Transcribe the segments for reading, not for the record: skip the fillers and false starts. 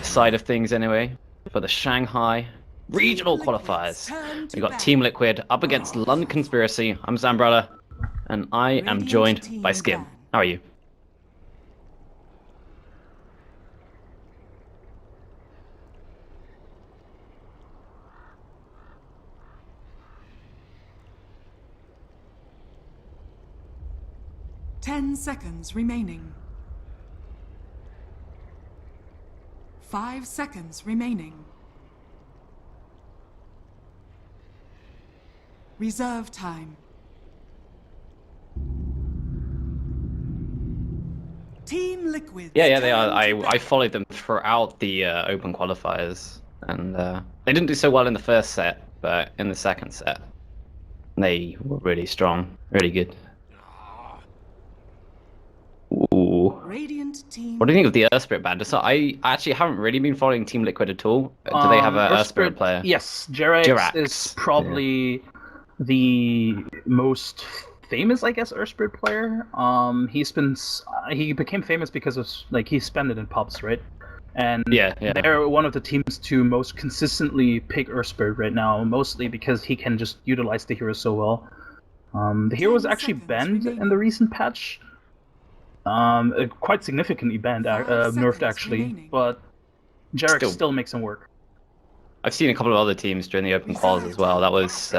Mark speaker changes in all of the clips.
Speaker 1: side of things anyway, for the Shanghai regional qualifiers. We got Team Liquid up against London Conspiracy. I'm Zambrella, and I am joined by Skim. How are you?
Speaker 2: Ten seconds remaining. 5 seconds remaining. Reserve time. Team Liquid.
Speaker 1: Yeah, they are. I followed them throughout the open qualifiers, and they didn't do so well in the first set, but in the second set, they were really strong, really good. Ooh.
Speaker 2: Radiant team.
Speaker 1: What do you think of the Earthspirit ban? So I actually haven't really been following Team Liquid at all. Do they have a Earthspirit player?
Speaker 3: Yes, Jerax is probably the most famous, I guess, Earthspirit player. He became famous because of he spent it in pubs, right? And they're one of the teams to most consistently pick Earthspirit right now, mostly because he can just utilize the hero so well. The hero was actually banned in the recent patch. Quite significantly banned, nerfed actually, but Jerax still makes him work.
Speaker 1: I've seen a couple of other teams during the open quals as well. That was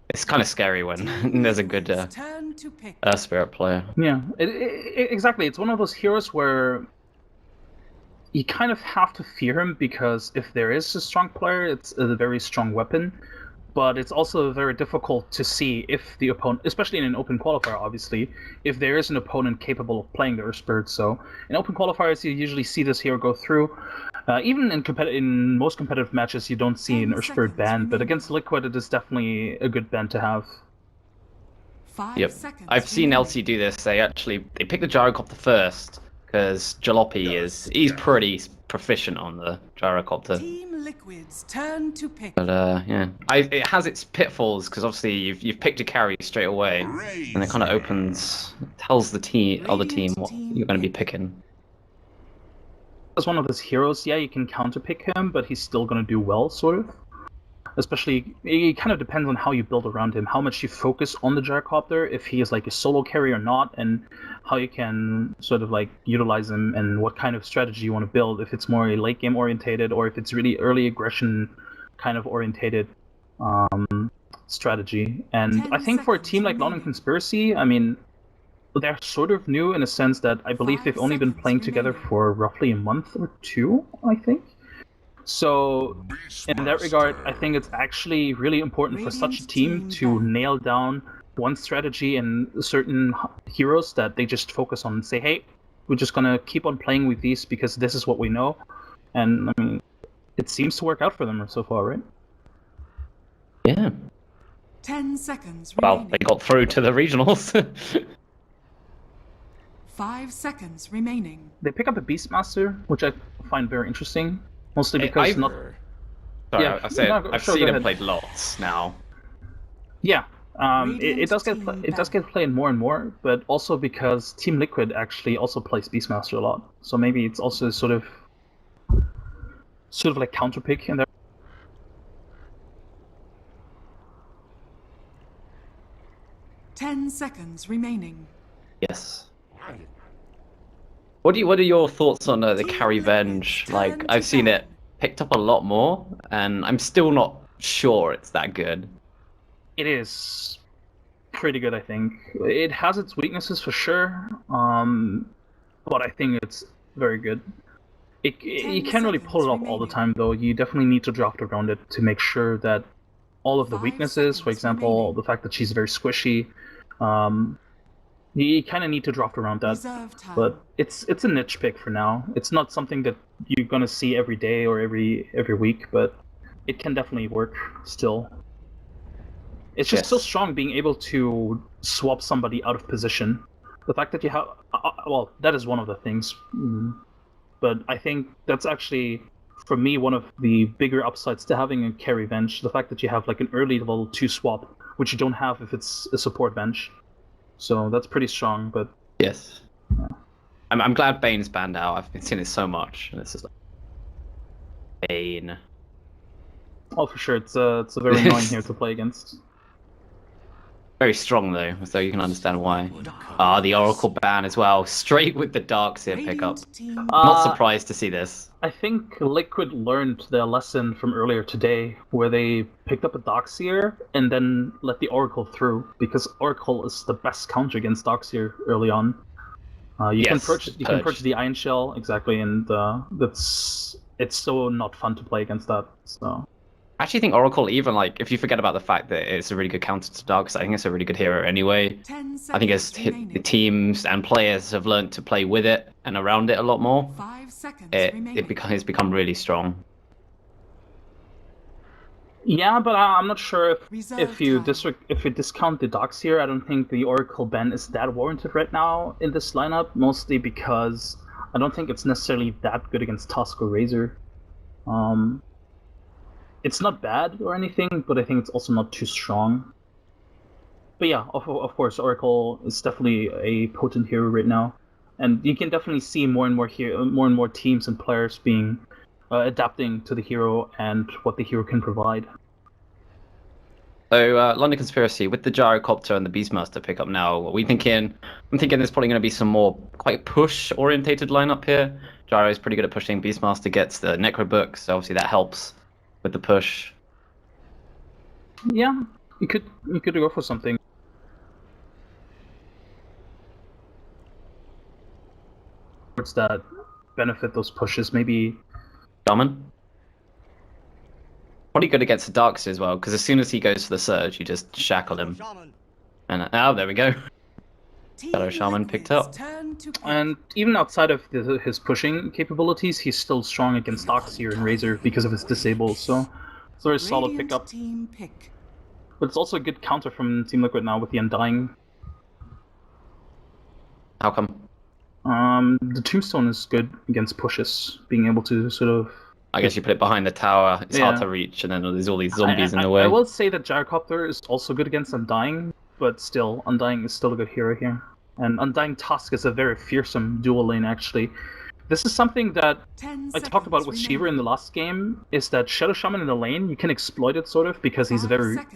Speaker 1: it's kind of scary when there's a good Spirit player.
Speaker 3: Yeah, exactly. It's one of those heroes where you kind of have to fear him, because if there is a strong player, it's a very strong weapon. But it's also very difficult to see if the opponent, especially in an open qualifier, obviously, if there is an opponent capable of playing the Earthspirit. So in open qualifiers, you usually see this hero go through. Even in most competitive matches, you don't see an Earthspirit ban, but against Liquid, it is definitely a good ban to have.
Speaker 1: Yep, I've seen LC do this. They pick the Gyrocopter first, because Jalopy he's pretty proficient on the Gyrocopter.
Speaker 2: Team Liquid's turn to pick.
Speaker 1: But yeah, it has its pitfalls, because obviously you've picked a carry straight away, and it kind of tells the other team what you're going to be picking.
Speaker 3: As one of his heroes, yeah, you can counter pick him, but he's still going to do well, sort of. Especially, it kind of depends on how you build around him, how much you focus on the Gyrocopter, if he is like a solo carry or not, and how you can sort of utilize him, and what kind of strategy you want to build, if it's more a late game orientated, or if it's really early aggression kind of orientated strategy. And I think for a team like London Conspiracy, I mean, they're sort of new in a sense that I believe they've only been playing together for roughly a month or two, I think. So, in that regard, I think it's actually really important for such a team to nail down one strategy and certain heroes that they just focus on and say, hey, we're just gonna keep on playing with these because this is what we know. And, I mean, it seems to work out for them so far, right?
Speaker 1: Yeah.
Speaker 2: 10 seconds
Speaker 1: remaining. Well, they got through to the regionals.
Speaker 2: 5 seconds remaining.
Speaker 3: They pick up a Beastmaster, which I find very interesting. Mostly because
Speaker 1: I've seen him played lots now.
Speaker 3: Yeah, it does get played more and more, but also because Team Liquid actually also plays Beastmaster a lot. So maybe it's also sort of like counter pick in there.
Speaker 2: Ten seconds remaining.
Speaker 1: Yes. What are your thoughts on the carry venge? Like, I've seen it picked up a lot more, and I'm still not sure it's that good.
Speaker 3: It is pretty good, I think. It has its weaknesses for sure, but I think it's very good. You can't really pull it off all the time, though. You definitely need to draft around it to make sure that all of the weaknesses, for example, the fact that she's very squishy, you kind of need to draft around that, but it's a niche pick for now. It's not something that you're gonna see every day or every week, but it can definitely work still. It's just so strong being able to swap somebody out of position. The fact that you have, well, that is one of the things, but I think that's actually, for me, one of the bigger upsides to having a carry bench. The fact that you have like an early level 2 swap, which you don't have if it's a support bench. So that's pretty strong, but...
Speaker 1: Yes. I'm glad Bane's banned out. I've been seeing it so much. And it's just like, Bane.
Speaker 3: Oh, for sure. It's a very annoying hero to play against.
Speaker 1: Very strong though, so you can understand why. Ah, the Oracle ban as well. Straight with the Darkseer pickup.
Speaker 2: Radiant team
Speaker 1: Not surprised to see this.
Speaker 3: I think Liquid learned their lesson from earlier today, where they picked up a Darkseer and then let the Oracle through, because Oracle is the best counter against Darkseer early on. You can purge the Iron Shell, exactly, and it's so not fun to play against that. So
Speaker 1: I actually think Oracle, even like if you forget about the fact that it's a really good counter to Darkseer, I think it's a really good hero anyway.
Speaker 2: 10
Speaker 1: I think as
Speaker 2: seconds
Speaker 1: the
Speaker 2: remaining.
Speaker 1: teams and players have learned to play with it and around it a lot more,
Speaker 2: 5 seconds
Speaker 1: it's
Speaker 2: remaining.
Speaker 1: become really strong.
Speaker 3: yeah, but I'm not sure
Speaker 2: Reserve
Speaker 3: if you
Speaker 2: time.
Speaker 3: discount the Darkseer, I don't think the Oracle ban is that warranted right now in this lineup. Mostly because I don't think it's necessarily that good against Tusk or Razor. It's not bad or anything, but I think it's also not too strong. But yeah, of course, Oracle is definitely a potent hero right now, and you can definitely see more and more teams and players being adapting to the hero and what the hero can provide.
Speaker 1: So London Conspiracy with the Gyrocopter and the Beastmaster pickup now. What are we thinking? I'm thinking there's probably going to be some more quite push-orientated lineup here. Gyro is pretty good at pushing. Beastmaster gets the Necro book, so obviously that helps with the push.
Speaker 3: Yeah, you could go for something. That benefit those pushes, maybe.
Speaker 1: Shaman. Probably good against the Darkseer as well, because as soon as he goes for the Surge, you just shackle him. And oh, there we go. Shadow Shaman picked up.
Speaker 3: And even outside of his pushing capabilities, he's still strong against Darkseer and Razor because of his disables, so it's a very solid pickup.
Speaker 2: Team pick.
Speaker 3: But it's also a good counter from Team Liquid now with the Undying.
Speaker 1: How come?
Speaker 3: The Tombstone is good against pushes, being able to sort of...
Speaker 1: I guess you put it behind the tower, it's hard to reach, and then there's all these zombies in the way.
Speaker 3: I will say that Gyrocopter is also good against Undying, but still, Undying is still a good hero here. And Undying Tusk is a very fearsome dual lane, actually. This is something that I talked about with Shiver in the last game, is that Shadow Shaman in the lane, you can exploit it sort of, because he's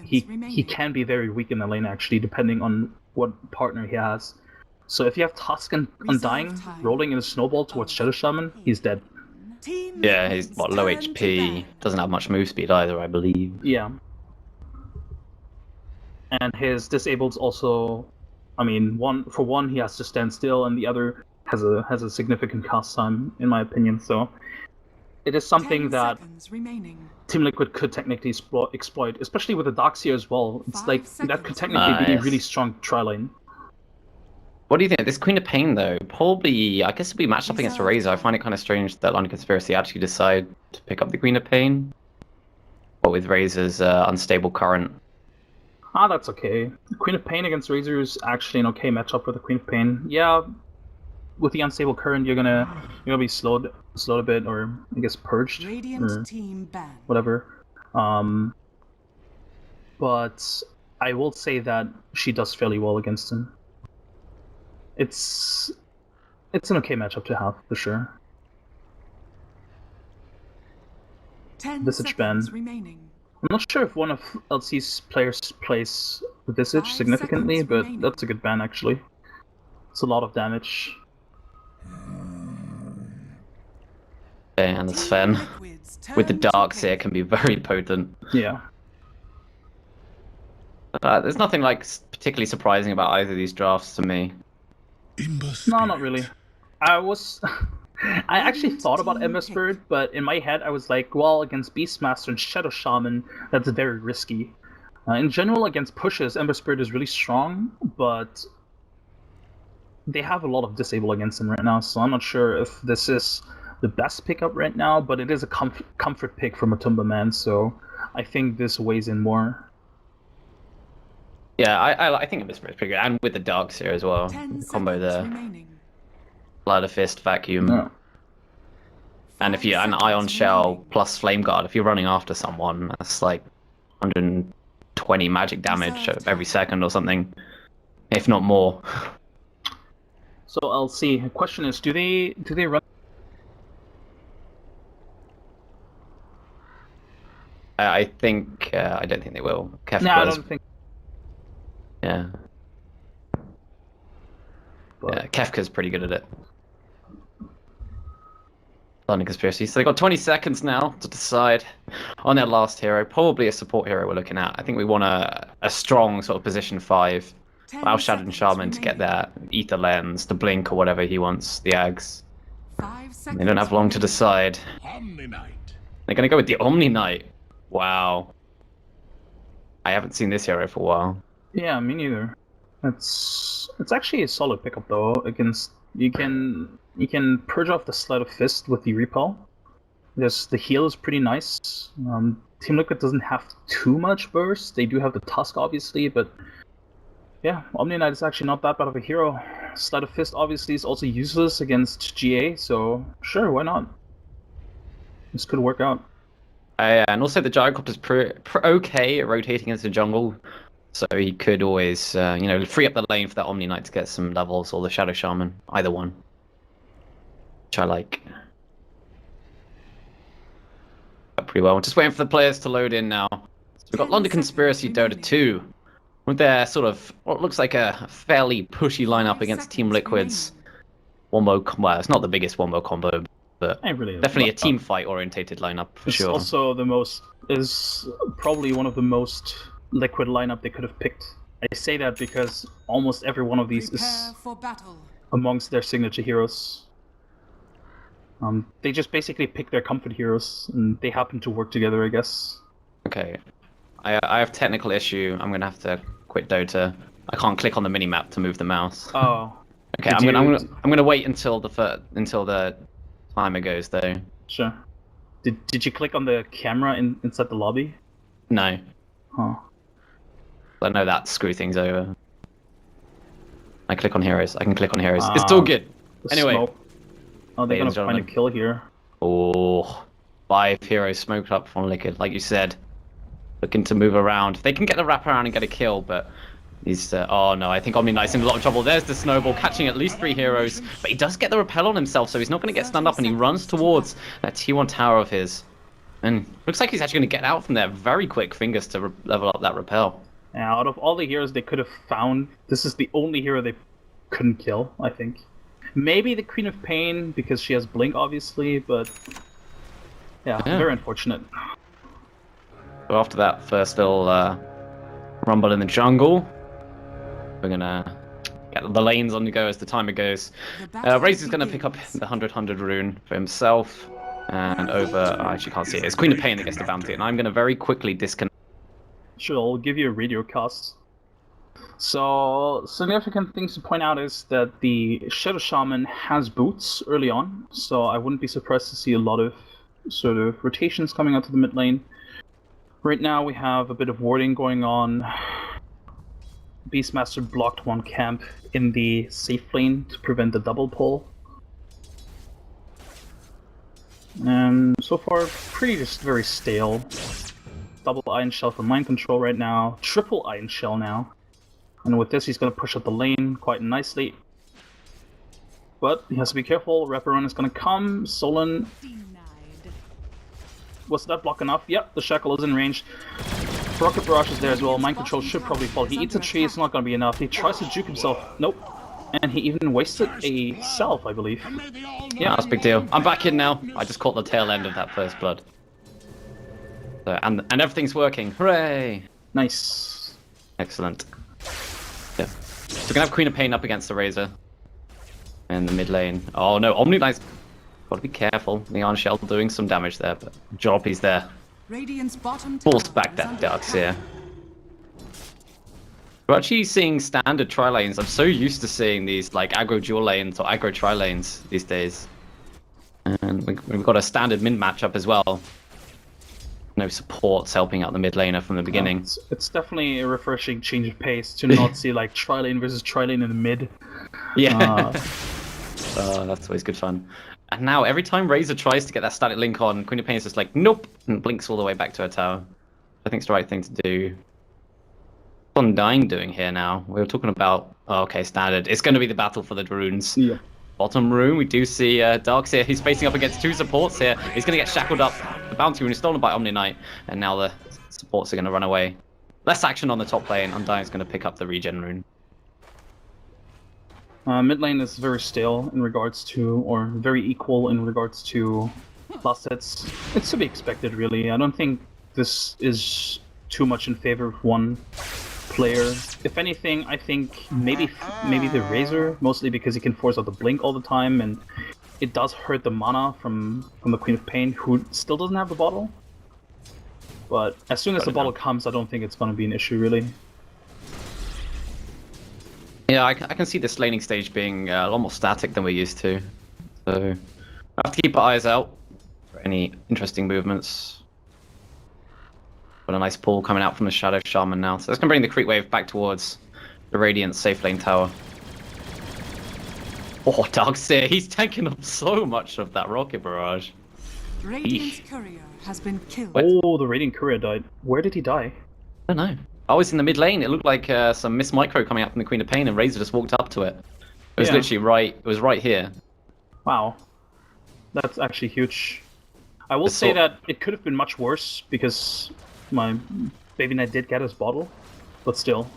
Speaker 3: he can be very weak in the lane, actually, depending on what partner he has. So if you have Tusk and Undying rolling in a snowball towards Shadow Shaman, he's dead.
Speaker 1: Yeah, he's low HP, doesn't have much move speed either, I believe.
Speaker 3: Yeah. And his disables also, I mean, one he has to stand still, and the other has a significant cast time, in my opinion. So it is something that Team Liquid could technically exploit, especially with the Darkseer as well. It's like that could technically be a really strong tri-lane.
Speaker 1: What do you think? This Queen of Pain, though, probably, I guess it'll be matched up against a Razor. I find it kind of strange that London Conspiracy actually decide to pick up the Queen of Pain. But with Razor's unstable current.
Speaker 3: Ah, that's okay. Queen of Pain against Razor is actually an okay matchup for the Queen of Pain. Yeah, with the unstable current, you're gonna be slowed a bit, or I guess purged, or whatever. But I will say that she does fairly well against him. It's an okay matchup to have, for sure. Visage ban. I'm not sure if one of LC's players plays Visage significantly, but that's a good ban, actually. It's a lot of damage.
Speaker 1: And the Sven, with the Darkseer, can be very potent.
Speaker 3: Yeah.
Speaker 1: There's nothing like particularly surprising about either of these drafts to me.
Speaker 3: No, not really. I actually thought about Ember Spirit, but in my head I was like, well, against Beastmaster and Shadow Shaman, that's very risky. In general, against pushes, Ember Spirit is really strong, but they have a lot of disable against them right now, so I'm not sure if this is the best pickup right now, but it is a comfort pick from a Tumba man, so I think this weighs in more.
Speaker 1: Yeah, I think Ember Spirit's pretty good, and with the Darkseer as well. The combo there. Ladder Fist, Vacuum.
Speaker 3: Yeah.
Speaker 1: And if you an Ion Shell plus Flame Guard, if you're running after someone, that's like 120 magic damage every second or something, if not more.
Speaker 3: So LC, the question is, do they run
Speaker 1: I think I don't think they will. Kefka's,
Speaker 3: No, I don't think.
Speaker 1: yeah.
Speaker 3: But...
Speaker 1: Yeah, Kefka's pretty good at it. London Conspiracy. So they got 20 seconds now to decide on their last hero. Probably a support hero we're looking at. I think we want a strong sort of position 5. Allow Shadow Shaman to get that Ether Lens, the Blink or whatever he wants, the Ags.
Speaker 2: 5 seconds.
Speaker 1: They don't have long to decide.
Speaker 4: Omni Knight.
Speaker 1: They're going to go with the Omni Knight. Wow. I haven't seen this hero for a while.
Speaker 3: Yeah, me neither. It's actually a solid pickup though. Against you can purge off the Sleight of Fist with the repel. Because the heal is pretty nice. Team Liquid doesn't have too much burst. They do have the Tusk obviously, but yeah, Omni Knight is actually not that bad of a hero. Sleight of Fist obviously is also useless against GA, so sure, why not? This could work out.
Speaker 1: And also the Gyrocopter's okay at rotating into the jungle, so he could always, free up the lane for that Omni Knight to get some levels, or the Shadow Shaman, either one. Which I like. Pretty well. Just waiting for the players to load in now. So we've got London Conspiracy Dota 2. With their sort of, what looks like a fairly pushy lineup against Team Liquid's wombo combo. Well, it's not the biggest wombo combo, but definitely a team fight orientated lineup for sure.
Speaker 3: It's also is probably one of the most Liquid lineup they could have picked. I say that because almost every one of these is amongst their signature heroes. They just basically pick their comfort heroes, and they happen to work together, I guess.
Speaker 1: Okay, I have technical issue. I'm gonna have to quit Dota. I can't click on the minimap to move the mouse.
Speaker 3: Oh.
Speaker 1: Okay, I'm gonna wait until the timer goes though.
Speaker 3: Sure. Did you click on the camera inside the lobby?
Speaker 1: No.
Speaker 3: Huh.
Speaker 1: I know that screw things over. I click on heroes. I can click on heroes. It's still good. Anyway.
Speaker 3: Smoke. Oh, they're gonna find a kill here.
Speaker 1: Oh, 5 heroes smoked up from Liquid, like you said. Looking to move around. They can get the wrap around and get a kill, but he's... oh no, I think Omni Knight's in a lot of trouble. There's the snowball, catching at least 3 heroes. But he does get the repel on himself, so he's not going to get stunned up, and he runs towards that T1 tower of his. And looks like he's actually going to get out from there. Very quick fingers to level up that repel.
Speaker 3: Yeah, out of all the heroes they could have found, this is the only hero they couldn't kill, I think. Maybe the Queen of Pain, because she has Blink, obviously, but... Yeah, very unfortunate.
Speaker 1: So after that first little rumble in the jungle, we're gonna get the lanes on the go as the timer goes. Razor's gonna pick up the 100 rune for himself, and over, I actually can't see it, it's Queen of Pain that gets the bounty, and I'm gonna very quickly disconnect.
Speaker 3: Sure, I'll give you a radio cast. So, significant things to point out is that the Shadow Shaman has boots early on, so I wouldn't be surprised to see a lot of sort of rotations coming out to the mid lane. Right now we have a bit of warding going on. Beastmaster blocked one camp in the safe lane to prevent the double pull. And so far, pretty just very stale. Double Iron Shell for mind control right now. Triple Iron Shell now. And with this, he's going to push up the lane quite nicely. But he has to be careful. Wraparound is going to come. Solon. Was that block enough? Yep, the Shackle is in range. Rocket Barrage is there as well. Mind control should probably fall. He eats a tree, it's not going to be enough. He tries to juke himself. Nope. And he even wasted a self, I believe.
Speaker 1: Yeah, that's a big deal. I'm back in now. I just caught the tail end of that first blood. So, and everything's working. Hooray!
Speaker 3: Nice.
Speaker 1: Excellent. Yeah. So we're gonna have Queen of Pain up against the Razor. In the mid lane. Oh no, Omni Knight's gotta be careful. The Iron Shell doing some damage there, but Joppy's there. Force back that Darkseer. We're actually seeing standard tri-lanes. I'm so used to seeing these like aggro dual lanes or aggro tri-lanes these days. And we've got a standard mid matchup as well. No supports helping out the mid laner from the beginning.
Speaker 3: It's definitely a refreshing change of pace to not see like tri-lane versus tri-lane in the mid.
Speaker 1: Yeah. That's always good fun. And now every time Razor tries to get that static link on, Queen of Pain is just like, nope, and blinks all the way back to her tower. I think it's the right thing to do. What's Undying doing here now? We were talking about, oh, okay, standard. It's going to be the battle for the runes.
Speaker 3: Yeah.
Speaker 1: Bottom rune, we do see Darkseer. He's facing up against 2 supports here. He's going to get shackled up The bounty rune is stolen by Omni Knight, and now the supports are going to run away. Less action on the top lane. Undying's going to pick up the regen rune.
Speaker 3: Mid lane is very stale in regards to, or very equal in regards to last sets. It's to be expected, really. I don't think this is too much in favor of one player. If anything, I think maybe the Razor, mostly because he can force out the blink all the time, and it does hurt the mana from the Queen of Pain, who still doesn't have the bottle. But as soon as the bottle comes, I don't think it's going to be an issue, really.
Speaker 1: Yeah, I can see this laning stage being a lot more static than we're used to. So I have to keep our eyes out for any interesting movements. Got a nice pull coming out from the Shadow Shaman now. So that's going to bring the creep wave back towards the Radiant safe lane tower. Oh, Darkseer, he's tanking up so much of that rocket barrage.
Speaker 2: Radiant's courier has been killed.
Speaker 3: Oh, the Radiant Courier died. Where did he die?
Speaker 1: I don't know. I was in the mid lane. It looked like some Miss Micro coming out from the Queen of Pain, and Razor just walked up to it. It was literally right. It was right here.
Speaker 3: Wow, that's actually huge. I will say that it could have been much worse because my Baby Knight did get his bottle, but still.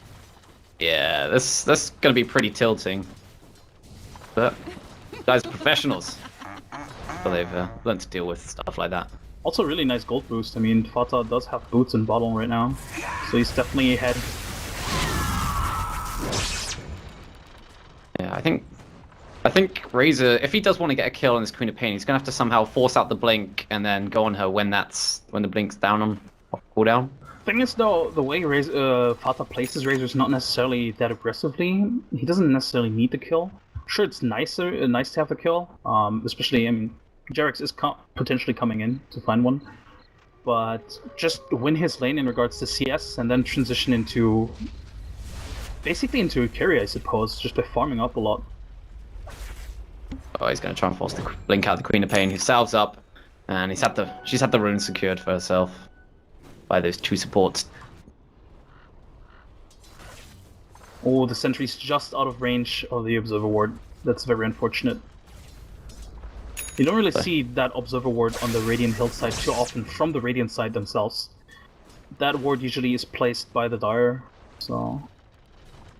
Speaker 1: Yeah, that's gonna be pretty tilting. But guys are professionals, so they've learned to deal with stuff like that.
Speaker 3: Also, really nice gold boost. I mean, Fata does have boots and bottle right now, so he's definitely ahead.
Speaker 1: Yeah, I think Razor, if he does want to get a kill on this Queen of Pain, he's gonna have to somehow force out the blink and then go on her when the blink's down on off cooldown.
Speaker 3: Thing is, though, the way Fata places Razor is not necessarily that aggressively. He doesn't necessarily need the kill. Sure, it's nice to have the kill, especially, I mean, Jarex is potentially coming in to find one, but just win his lane in regards to CS and then transition into basically into a carry, I suppose, just by farming up a lot.
Speaker 1: Oh, he's going to try and force the blink out the Queen of Pain. He salves up, and she's had the rune secured for herself by those two supports.
Speaker 3: Oh, the sentry's just out of range of the Observer Ward. That's very unfortunate. You don't really see that Observer Ward on the Radiant Hill side too often from the Radiant side themselves. That ward usually is placed by the Dire, so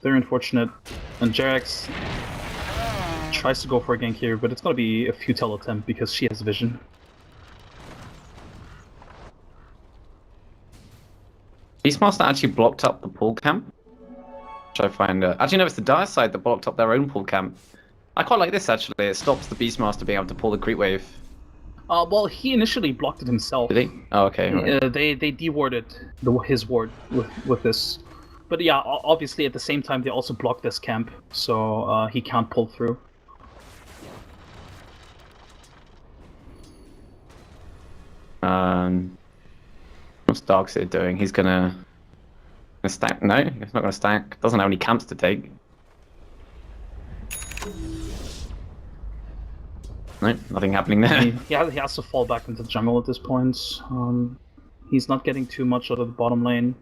Speaker 3: very unfortunate. And Jarex tries to go for a gank here, but it's gonna be a futile attempt because she has vision.
Speaker 1: Beastmaster actually blocked up the pool camp, which I find... actually, no, it's the Dire side that blocked up their own pool camp. I quite like this, actually. It stops the Beastmaster being able to pull the creep wave.
Speaker 3: Well, he initially blocked it himself.
Speaker 1: Did he? Oh, okay. Right.
Speaker 3: They dewarded his ward with this. But yeah, obviously at the same time they also blocked this camp, so he can't pull through.
Speaker 1: What's Darkseer doing? He's gonna stack? No, he's not gonna stack. Doesn't have any camps to take. No, nothing happening there.
Speaker 3: He has to fall back into the jungle at this point. He's not getting too much out of the bottom lane.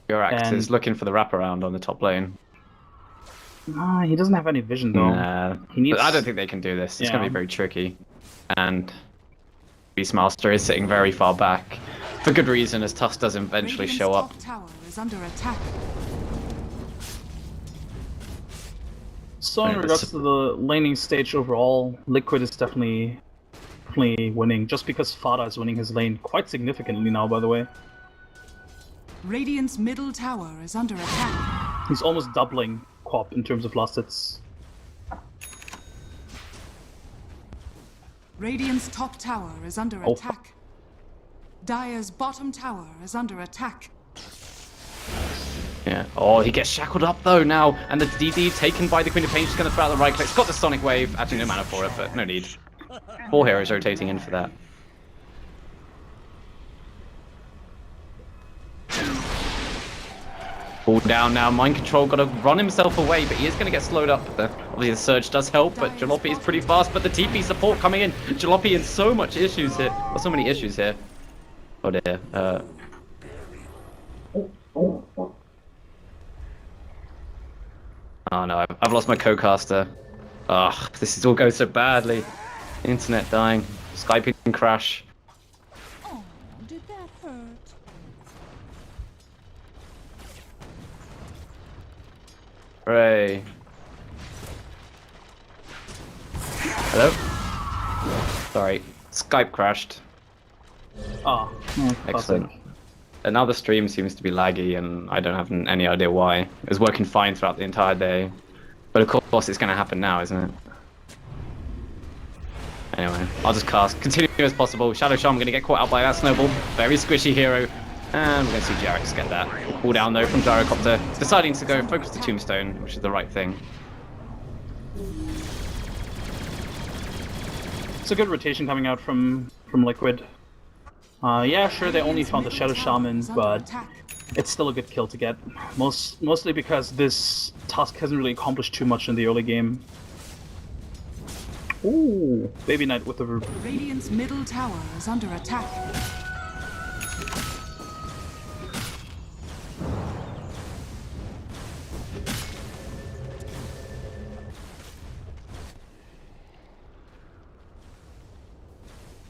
Speaker 1: Yorax is looking for the wraparound on the top lane.
Speaker 3: He doesn't have any vision though.
Speaker 1: Nah, but I don't think they can do this. It's going to be very tricky. And Beastmaster is sitting very far back. For good reason, as Tusk does eventually show up.
Speaker 2: Tower is under attack.
Speaker 3: So in regards to the laning stage overall, Liquid is definitely winning, just because Fada is winning his lane quite significantly now, by the way.
Speaker 2: Radiant's middle tower is under attack.
Speaker 3: He's almost doubling Quap in terms of last hits.
Speaker 2: Radiant's top tower is under attack. Dire's bottom tower is under attack.
Speaker 1: Yeah. Oh, he gets shackled up though now, and the DD taken by the Queen of Pain. She's going to throw out the right click. It's got the Sonic Wave. Actually, no mana for it, but no need. 4 heroes rotating in for that. Pulled down now. Mind Control got to run himself away, but he is going to get slowed up. Obviously, the surge does help, but Jalopy is pretty fast. But the TP support coming in. Jalopy in so much issues here. Well, so many issues here. Oh dear. Oh no, I've lost my co-caster. Ugh, this is all going so badly. Internet dying. Skyping crash. Hooray. Hello? Sorry, Skype crashed.
Speaker 3: Ah,
Speaker 1: Excellent. And now the stream seems to be laggy, and I don't have any idea why. It was working fine throughout the entire day. But of course it's going to happen now, isn't it? Anyway, I'll just cast. Continue as possible. Shadow Shaman going to get caught out by that snowball. Very squishy hero. And we're going to see Jarex get that. Pull down though from Gyrocopter. Deciding to go focus the Tombstone, which is the right thing.
Speaker 3: It's a good rotation coming out from Liquid. Yeah, sure, they only found the Shadow Shaman, but it's still a good kill to get. Mostly because this task hasn't really accomplished too much in the early game. Ooh, Baby Knight with the...
Speaker 2: Radiant's middle tower is under attack.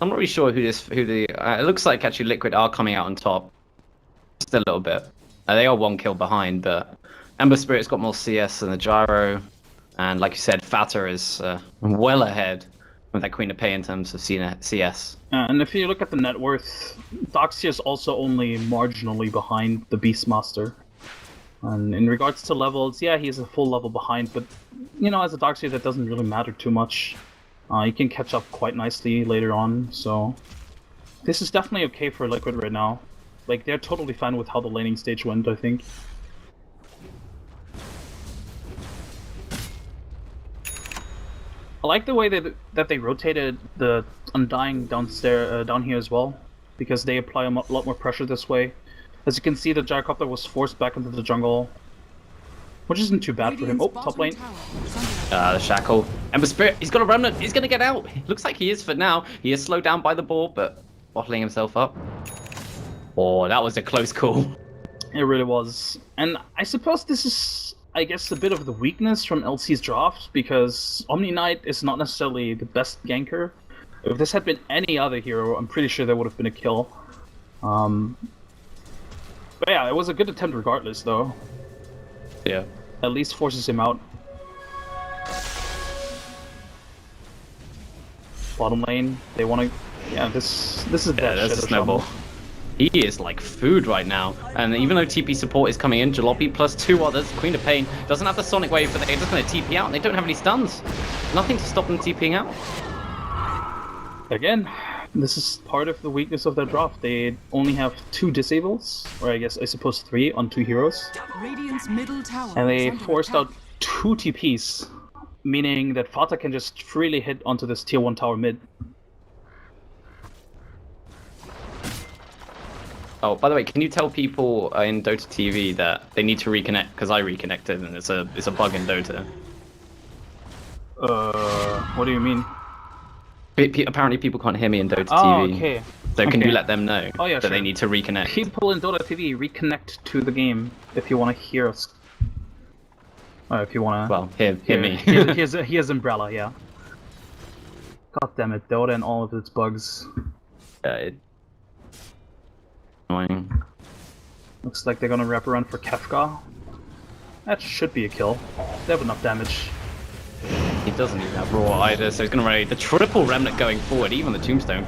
Speaker 1: I'm not really sure it looks like actually Liquid are coming out on top. Just a little bit. They are 1 kill behind, but Ember Spirit's got more CS than the Gyro. And like you said, Fatter is well ahead with that Queen of Pay in terms of CS.
Speaker 3: And if you look at the net worth, Doxia is also only marginally behind the Beastmaster. And in regards to levels, yeah, he's a full level behind, but you know, as a Doxia, that doesn't really matter too much. You can catch up quite nicely later on, so this is definitely okay for Liquid right now. Like, they're totally fine with how the laning stage went, I think. I like the way that they rotated the Undying down here as well, because they apply a lot more pressure this way. As you can see, the Gyrocopter was forced back into the jungle, which isn't too bad for him. Oh, top lane.
Speaker 1: The Shackle. Ember Spirit, he's got a Remnant, he's gonna get out. Looks like he is for now. He is slowed down by the ball, but bottling himself up. Oh, that was a close call.
Speaker 3: It really was. And I suppose this is, I guess, a bit of the weakness from LC's draft, because Omni Knight is not necessarily the best ganker. If this had been any other hero, I'm pretty sure there would have been a kill. But yeah, it was a good attempt regardless, though.
Speaker 1: Yeah.
Speaker 3: At least forces him out. Bottom lane, they want to... Yeah, this is dead.
Speaker 1: There's a snowball. He is like food right now, and even though TP support is coming in, Jalopy plus 2 others, Queen of Pain doesn't have the Sonic Wave, but they're just going to TP out, and they don't have any stuns. Nothing to stop them TPing out.
Speaker 3: Again, this is part of the weakness of their draft. They only have 2 disables, or I suppose 3 on 2 heroes.
Speaker 2: Radiant's middle tower
Speaker 3: And they
Speaker 2: is under
Speaker 3: forced
Speaker 2: attack.
Speaker 3: out 2 TPs, meaning that Fata can just freely hit onto this tier 1 tower mid.
Speaker 1: Oh, by the way, can you tell people in Dota TV that they need to reconnect, because I reconnected and it's a bug in Dota.
Speaker 3: What do you mean?
Speaker 1: Apparently people can't hear me in Dota
Speaker 3: Oh,
Speaker 1: TV.
Speaker 3: okay.
Speaker 1: So can
Speaker 3: Okay.
Speaker 1: you let them know
Speaker 3: Yeah,
Speaker 1: that
Speaker 3: sure.
Speaker 1: they need to reconnect?
Speaker 3: People in Dota TV, reconnect to the game if you want to hear us. If you want to...
Speaker 1: Well, hear me.
Speaker 3: Here's Umbrella, yeah. God damn it, Dota and all of its bugs.
Speaker 1: Annoying.
Speaker 3: Looks like they're gonna wrap around for Kefka. That should be a kill. They have enough damage.
Speaker 1: He doesn't even have Raw either, so he's going to ready the triple Remnant going forward. Even the Tombstone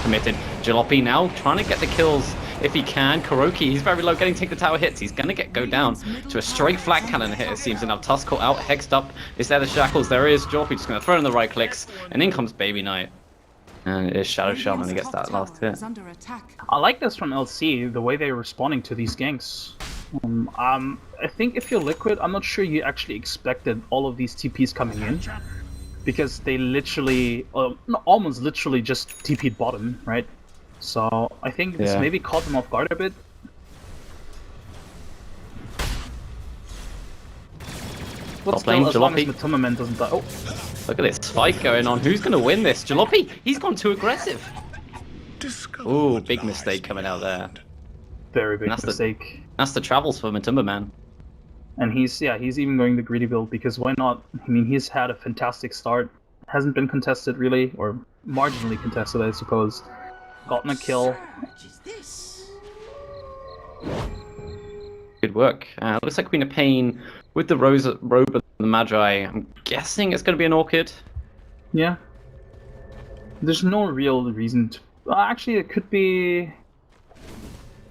Speaker 1: committed. Jalopy now trying to get the kills if he can. Kuroki, he's very low, take the tower hits. He's going to go down to a straight flat cannon hit, it seems. Enough Tusk caught out, hexed up. Is there the Shackles? There is. Jalopy just going to throw in the right clicks, and in comes Baby Knight. And it is Shadow Shaman who gets that last hit.
Speaker 3: I like this from LC, the way they're responding to these ganks. I think if you're Liquid, I'm not sure you actually expected all of these TPs coming in. Because they literally, almost literally just TP'd bottom, right? So I think this maybe caught them off guard a bit. But still, as long as Matumbaman doesn't die. Oh.
Speaker 1: Look at this fight going on. Who's going to win this? Jalopy, he's gone too aggressive. Ooh, big mistake coming out there.
Speaker 3: Very big mistake.
Speaker 1: That's the travels for Matumbaman.
Speaker 3: And he's even going the greedy build, because why not? I mean, he's had a fantastic start. Hasn't been contested really, or marginally contested, I suppose. Gotten a kill.
Speaker 1: Good work. Looks like Queen of Pain With the robe and the Magi, I'm guessing it's going to be an Orchid.
Speaker 3: Yeah. There's no real reason to... actually, it could be...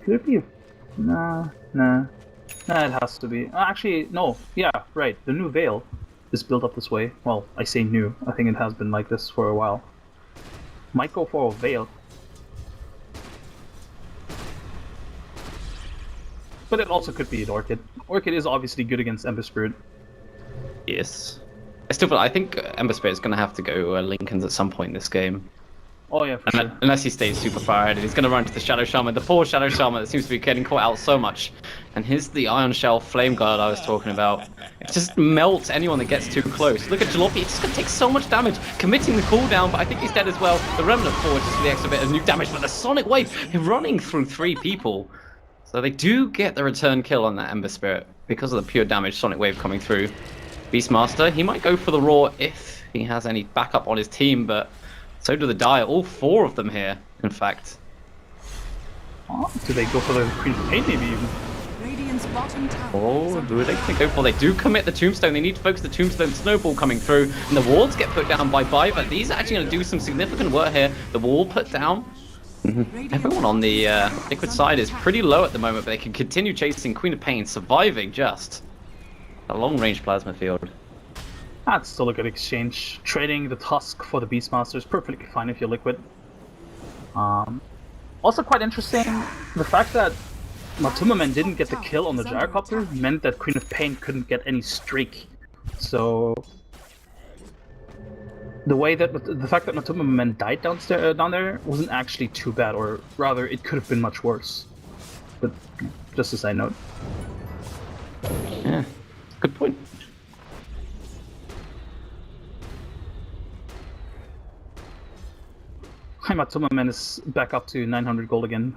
Speaker 3: Could it be... Nah. Nah, it has to be. Actually, no. Yeah, right. The new Veil is built up this way. Well, I say new. I think it has been like this for a while. Might go for a Veil. But it also could be an Orchid. Orchid is obviously good against Ember Spirit.
Speaker 1: Yes. I think Ember Spirit is going to have to go Lincoln's at some point in this game.
Speaker 3: Oh yeah, for sure.
Speaker 1: Unless he stays super far ahead, and he's going to run to the Shadow Shaman. The poor Shadow Shaman that seems to be getting caught out so much. And here's the Iron Shell Flame Guard I was talking about. It just melts anyone that gets too close. Look at Jalopy, it's just going to take so much damage, committing the cooldown, but I think he's dead as well. The Remnant forward just for the extra bit of new damage, but the Sonic Wave running through 3 people. So they do get the return kill on that Ember Spirit because of the pure damage Sonic Wave coming through. Beastmaster, he might go for the Roar if he has any backup on his team, but so do the Dire. All 4 of them here, in fact.
Speaker 3: Oh, do they go for the Queen of Pain maybe even?
Speaker 2: Radiant's bottom tower.
Speaker 1: Oh, who are they going to go for? They do commit the Tombstone. They need to focus the Tombstone Snowball coming through, and the wards get put down by but these are actually going to do some significant work here. The wall put down. Everyone on the Liquid side is pretty low at the moment, but they can continue chasing Queen of Pain, surviving just a long-range plasma field.
Speaker 3: That's still a good exchange. Trading the Tusk for the Beastmaster is perfectly fine if you're Liquid. Also quite interesting, the fact that Matumaman didn't get the kill on the Gyrocopter meant that Queen of Pain couldn't get any streak. So the fact that Matumaman died down there wasn't actually too bad, or rather, it could have been much worse. But just a side note.
Speaker 1: Yeah, good point.
Speaker 3: Matumaman is back up to 900 gold again.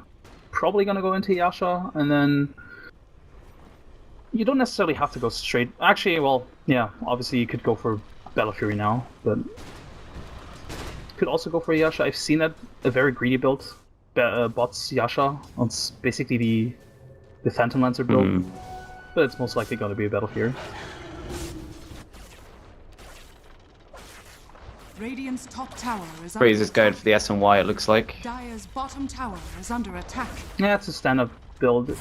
Speaker 3: Probably gonna go into Yasha, and then you don't necessarily have to go straight. Actually, well, yeah, obviously you could go for Battle Fury now, but could also go for Yasha. I've seen that a very greedy build bots Yasha. It's basically the Phantom Lancer build, but it's most likely going to be a Battle Fury.
Speaker 2: Radiant's top tower is under
Speaker 1: Praise is going for the S&Y, it looks like.
Speaker 2: Dire's bottom tower is under attack.
Speaker 3: Yeah, it's a stand-up build.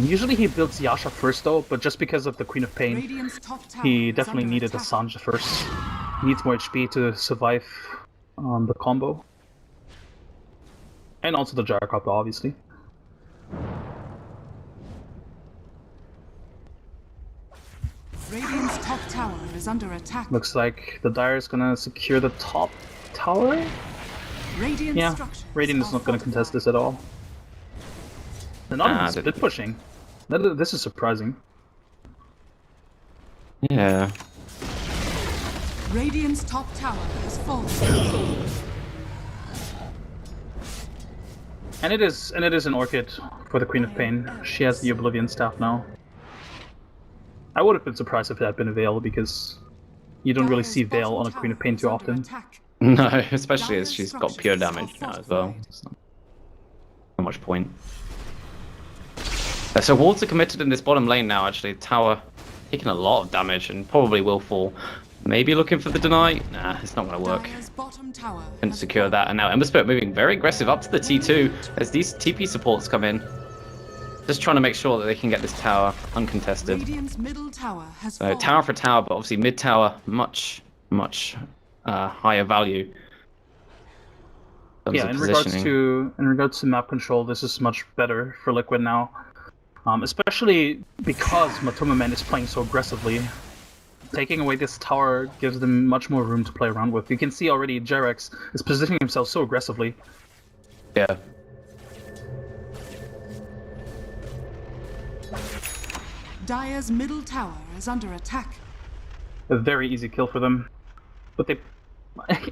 Speaker 3: Usually he builds Yasha first though, but just because of the Queen of Pain,
Speaker 2: Radiant's top tower
Speaker 3: he definitely needed
Speaker 2: attack.
Speaker 3: Assange first. He needs more HP to survive the combo. And also the Gyrocopter, obviously.
Speaker 2: Radiant's top tower is under attack.
Speaker 3: Looks like the Dire is gonna secure the top tower.
Speaker 2: Radiant
Speaker 3: Yeah,
Speaker 2: structures
Speaker 3: Radiant is
Speaker 2: are
Speaker 3: not gonna contest this at all. They're not even split pushing. This is surprising.
Speaker 1: Yeah.
Speaker 2: Radiant's top tower has fallen.
Speaker 3: And it is an Orchid for the Queen of Pain. She has the Oblivion Staff now. I would have been surprised if it had been a Veil, because you don't really see Veil on a Queen of Pain too often.
Speaker 1: No, especially as she's got pure damage now as well. It's not much point. So wards are committed in this bottom lane now, actually. Tower taking a lot of damage and probably will fall. Maybe looking for the deny? Nah, it's not going to work. Couldn't secure that, and now Ember Spirit moving very aggressive up to the T2 as these TP supports come in. Just trying to make sure that they can get this tower uncontested.
Speaker 2: Middle tower has
Speaker 1: So tower for tower, but obviously mid tower much higher value.
Speaker 3: Yeah, in regards to map control, this is much better for Liquid now, especially because Matumaman is playing so aggressively. Taking away this tower gives them much more room to play around with. You can see already Jerex is positioning himself so aggressively.
Speaker 1: Yeah.
Speaker 2: Dire's middle tower is under attack.
Speaker 3: A very easy kill for them. But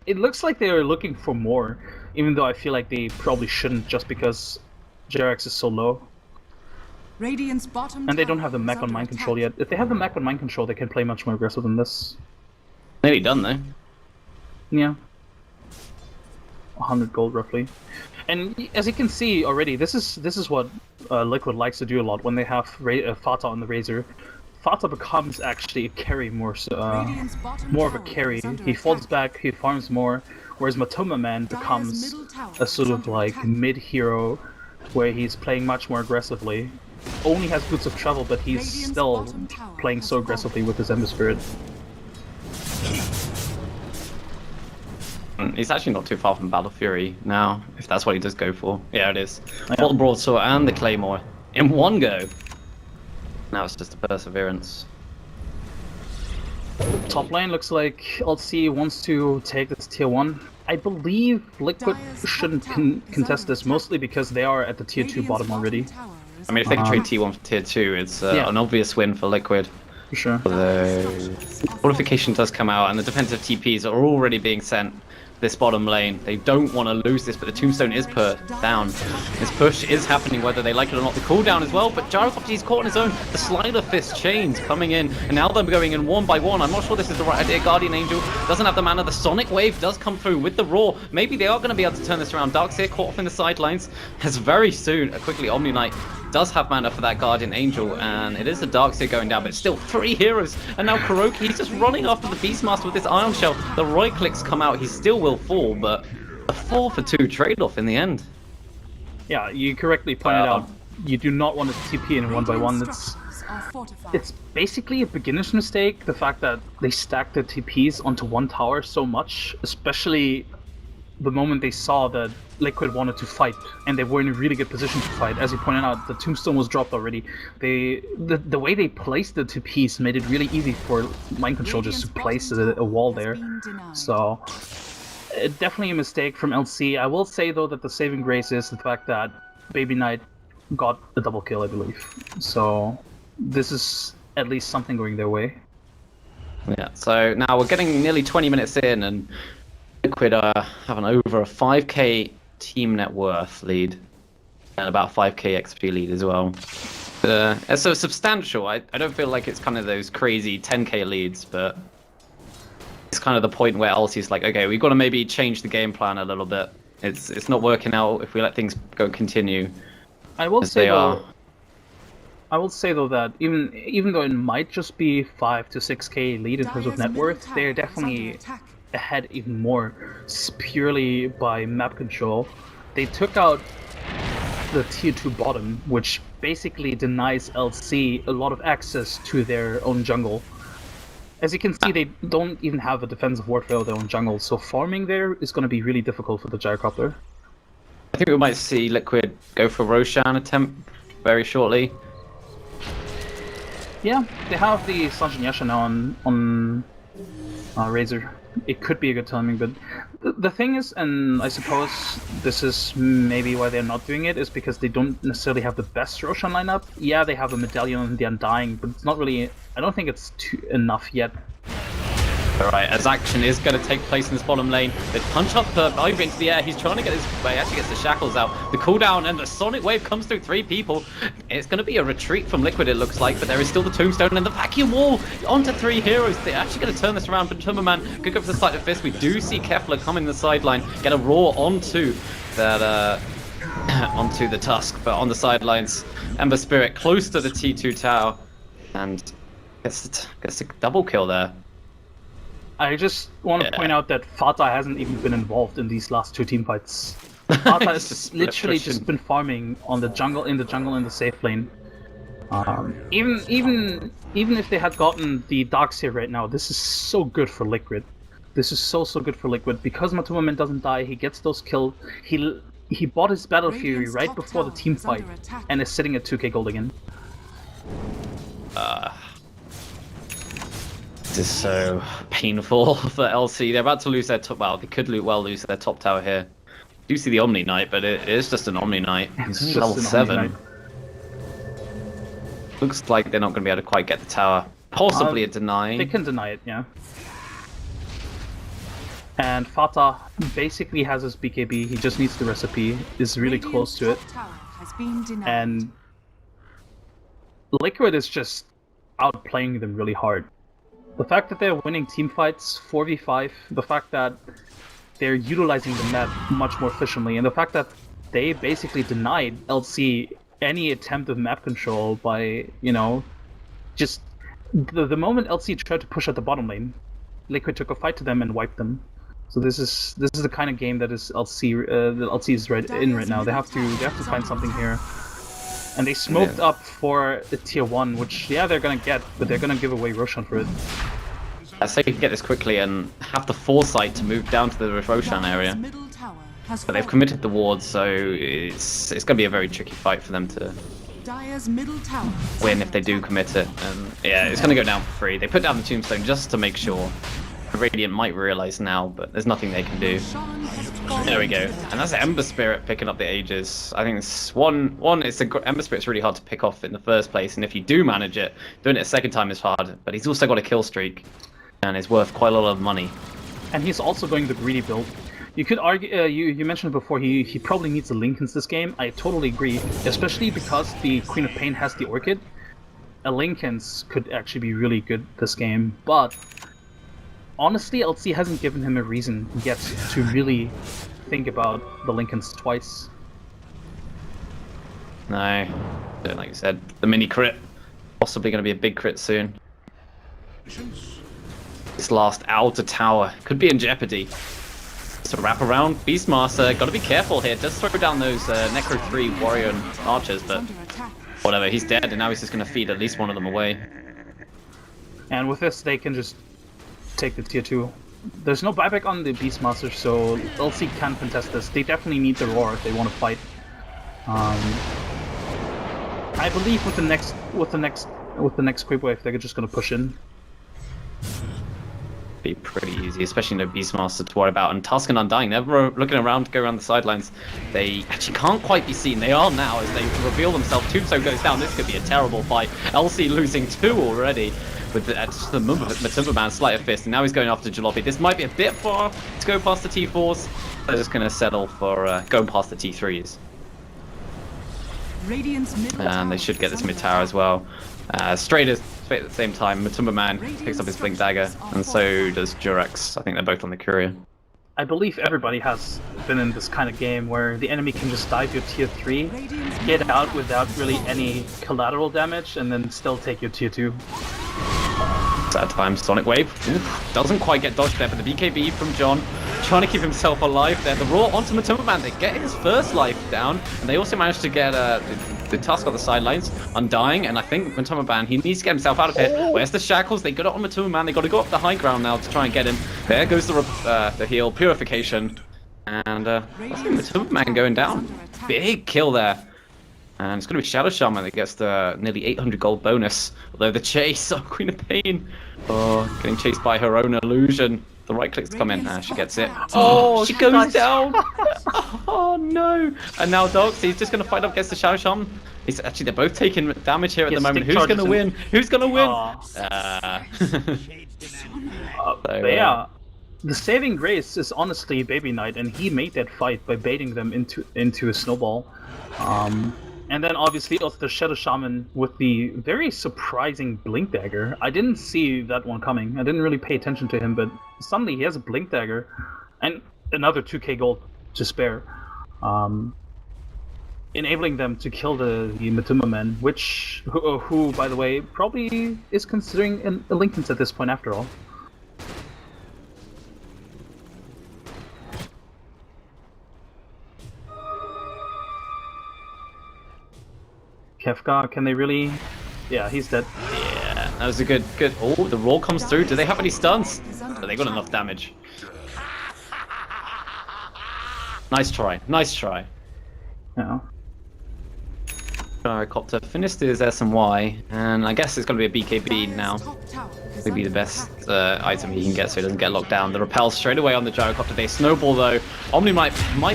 Speaker 3: it looks like they are looking for more, even though I feel like they probably shouldn't, just because Jerex is so low.
Speaker 2: Radiant's bottom
Speaker 3: and they don't have the mech on mind control yet. If they have the mech on mind control, they can play much more aggressive than this.
Speaker 1: Nearly done though.
Speaker 3: Yeah. 100 gold roughly. And as you can see already, this is what Liquid likes to do a lot when they have Fata on the Razor. Fata becomes actually a carry more so,
Speaker 2: Radiant's bottom
Speaker 3: more of a
Speaker 2: tower
Speaker 3: carry.
Speaker 2: is under
Speaker 3: He falls
Speaker 2: attack.
Speaker 3: back, he farms more, whereas Matoma Man
Speaker 2: Dire's
Speaker 3: becomes
Speaker 2: middle tower
Speaker 3: a sort
Speaker 2: is
Speaker 3: of
Speaker 2: under
Speaker 3: like
Speaker 2: attack.
Speaker 3: mid-hero, where he's playing much more aggressively. Only has Boots of Travel, but he's
Speaker 2: Radiant's
Speaker 3: still
Speaker 2: bottom tower
Speaker 3: playing
Speaker 2: has
Speaker 3: so
Speaker 2: fallen.
Speaker 3: aggressively with his Ember Spirit.
Speaker 1: He's actually not too far from Battle Fury now, if that's what he does go for. Yeah, it is.
Speaker 3: Yeah.
Speaker 1: Both the Broadsword and the Claymore in one go. Now it's just a Perseverance.
Speaker 3: Top lane looks like LC wants to take this tier 1. I believe Liquid
Speaker 2: Dire's
Speaker 3: shouldn't
Speaker 2: top tower is
Speaker 3: contest
Speaker 2: under
Speaker 3: this,
Speaker 2: attack.
Speaker 3: mostly because they are at the tier 2
Speaker 2: Radiant's
Speaker 3: bottom already.
Speaker 2: tower is
Speaker 1: I mean, if they
Speaker 2: under
Speaker 1: can
Speaker 2: attack.
Speaker 1: trade T1 for tier 2, it's
Speaker 3: Yeah.
Speaker 1: an obvious win for Liquid.
Speaker 3: For sure.
Speaker 1: Although Qualification does come out, and the defensive TPs are already being sent this bottom lane. They don't want to lose this, but the Tombstone is put down. This push is happening whether they like it or not. The cooldown as well, but Gyrocopter's caught on his own. The Slider Fist chains coming in, and now they're going in one by one. I'm not sure this is the right idea. Guardian Angel doesn't have the mana. The Sonic Wave does come through with the Roar. Maybe they are going to be able to turn this around. Darkseer caught off in the sidelines. As very soon, quickly Omni Knight does have mana for that Guardian Angel, and it is the Darkseer going down, but it's still 3 heroes. And now Kuroki, he's just running after the Beastmaster with this Ion Shell. The right clicks come out, he still will fall, but a 4 for 2 trade-off in the end.
Speaker 3: Yeah, you correctly pointed out, you do not want to TP in 1 by 1. It's basically a beginner's mistake, the fact that they stacked the TPs onto one tower so much, especially the moment they saw that Liquid wanted to fight, and they were in a really good position to fight. As you pointed out, the Tombstone was dropped already. The way they placed the TPs made it really easy for Mind Control just to place a wall there. So, definitely a mistake from LC. I will say though that the saving grace is the fact that Baby Knight got a double kill, I believe. So, this is at least something going their way.
Speaker 1: Yeah, so now we're getting nearly 20 minutes in, and Liquid have an over a 5k team net worth lead, and about 5k XP lead as well. So substantial. I don't feel like it's kind of those crazy 10k leads, but it's kind of the point where LC's like, okay, we've got to maybe change the game plan a little bit. It's not working out if we let things go continue.
Speaker 3: I will
Speaker 1: as
Speaker 3: say
Speaker 1: they
Speaker 3: though,
Speaker 1: are.
Speaker 3: that even though it might just be 5 to 6k lead in terms of net worth, they're definitely ahead even more purely by map control. They took out the tier 2 bottom, which basically denies LC a lot of access to their own jungle. As you can see, they don't even have a defensive warfare of their own jungle, so farming there is going to be really difficult for the Gyrocopter.
Speaker 1: I think we might see Liquid go for Roshan attempt very shortly.
Speaker 3: Yeah, they have the Sanjin Yasha now on Razor. It could be a good timing, but the thing is, and I suppose this is maybe why they're not doing it, is because they don't necessarily have the best Roshan lineup. Yeah, they have a Medallion and the Undying, but it's not really, I don't think it's enough yet.
Speaker 1: Alright, as action is going to take place in this bottom lane. They punch up the Ivy into the air. He's trying to get his... Well, he actually gets the shackles out. The cooldown and the Sonic Wave comes through 3 people. It's going to be a retreat from Liquid, it looks like, but there is still the Tombstone and the Vacuum Wall onto 3 heroes. They're actually going to turn this around, but Tumberman could go for the Slight of Fist. We do see Kefla come in the sideline, get a Roar onto that... onto the Tusk, but on the sidelines. Ember Spirit close to the T2 tower, and gets a double kill there.
Speaker 3: I just want to point out that Fata hasn't even been involved in these last 2 team fights. Fata has literally just been farming on the jungle, in the safe lane. Even if they had gotten the Darkseer right now, this is so good for Liquid. This is so good for Liquid because Matumaman doesn't die. He gets those kills. He bought his Battle Fury right before the team fight and is sitting at 2k gold again.
Speaker 1: This is so painful for LC. They're about to lose their top. Well, they could lose their top tower here. You see the Omni Knight, but it is just an Omni Knight. He's level 7. Looks like they're not going to be able to quite get the tower. Possibly a deny.
Speaker 3: They can deny it, yeah. And Fata basically has his BKB. He just needs the recipe. Is really close to it. And Liquid is just outplaying them really hard. The fact that they're winning team fights 4v5, the fact that they're utilizing the map much more efficiently, and the fact that they basically denied LC any attempt of map control by, you know, just the moment LC tried to push at the bottom lane, Liquid took a fight to them and wiped them. So this is the kind of game that is LC that LC is right now. They have to find something here. And they smoked up for the tier 1, which they're gonna get, but they're gonna give away Roshan for it.
Speaker 1: I say you can get this quickly and have the foresight to move down to the Roshan area. But they've committed the wards, so it's going to be a very tricky fight for them to win if they do commit it. And yeah, it's going to go down for free. They put down the tombstone just to make sure. Radiant might realize now, but there's nothing they can do. There we go. And that's Ember Spirit picking up the Aegis. I think it's Ember Spirit's really hard to pick off in the first place, and if you do manage it, doing it a second time is hard. But he's also got a kill streak, and it's worth quite a lot of money.
Speaker 3: And he's also going the greedy build. You could argue, you mentioned before, he probably needs the Linken's this game. I totally agree, especially because the Queen of Pain has the Orchid. A Linken's could actually be really good this game, but honestly, LC hasn't given him a reason yet to really think about the Linken's twice.
Speaker 1: No, like you said, the mini crit, possibly going to be a big crit soon. This last outer tower could be in jeopardy. So wrap around Beastmaster, got to be careful here. Just throw down those Necro 3 Warrior and Archers, but whatever, he's dead, and now he's just going to feed at least one of them away.
Speaker 3: And with this, they can just take the tier 2. There's no buyback on the Beastmaster, so LC can contest this. They definitely need the roar if they want to fight. I believe with the next creep wave, they're just gonna push in.
Speaker 1: Be pretty easy, especially no Beastmaster to worry about. And Tusk and Undying, they're looking around to go around the sidelines. They actually can't quite be seen. They are now as they reveal themselves. Tombstone goes down. This could be a terrible fight. LC losing 2 already. With the Matumba Man sleight of fist, and now he's going after Jalopy. This might be a bit far to go past the T4s. They're just going to settle for going past the T3s. And they should get this mid tower as well. Straight at the same time, Matumba Man picks up his Blink Dagger, and so does Jurex. I think they're both on the Courier.
Speaker 3: I believe everybody has been in this kind of game where the enemy can just dive your tier 3, get out without really any collateral damage, and then still take your tier 2.
Speaker 1: Sad time, Sonic Wave. Oof, doesn't quite get dodged there, but the BKB from John, trying to keep himself alive there. The Raw onto Matumba Man, they get his first life down, and they also managed to get the Tusk on the sidelines, Undying, and I think Matumba Man, he needs to get himself out of here. Where's the Shackles? They got it on Matumba Man, they got to go up the high ground now to try and get him. There goes the heal, Purification, and Matumba Man going down. Big kill there. And it's going to be Shadow Shaman that gets the nearly 800 gold bonus. Although the chase of Queen of Pain, getting chased by her own illusion. The right clicks come in, she gets it. Oh, she goes down! Oh no! And now Doxy's just going to fight up against the Shadow Shaman. Actually, they're both taking damage here at the moment. Who's going to win? Who's going to win?
Speaker 3: Yeah. The saving grace is honestly Baby Knight, and he made that fight by baiting them into a snowball. And then obviously also the Shadow Shaman with the very surprising Blink Dagger. I didn't see that one coming. I didn't really pay attention to him, but suddenly he has a Blink Dagger and another 2k gold to spare. Enabling them to kill the Matumba Man, who, by the way, probably is considering a Linken's at this point after all. Kefka, can they really? Yeah, he's dead.
Speaker 1: Yeah, that was a good. Oh, the roll comes through. Do they have any stuns? Oh, they got enough damage. Nice try. Nice try.
Speaker 3: Yeah.
Speaker 1: Gyrocopter finished his SMY, and I guess it's going to be a BKB now. It'll be the best item he can get so he doesn't get locked down. The repel straight away on the Gyrocopter. They snowball though. Omni might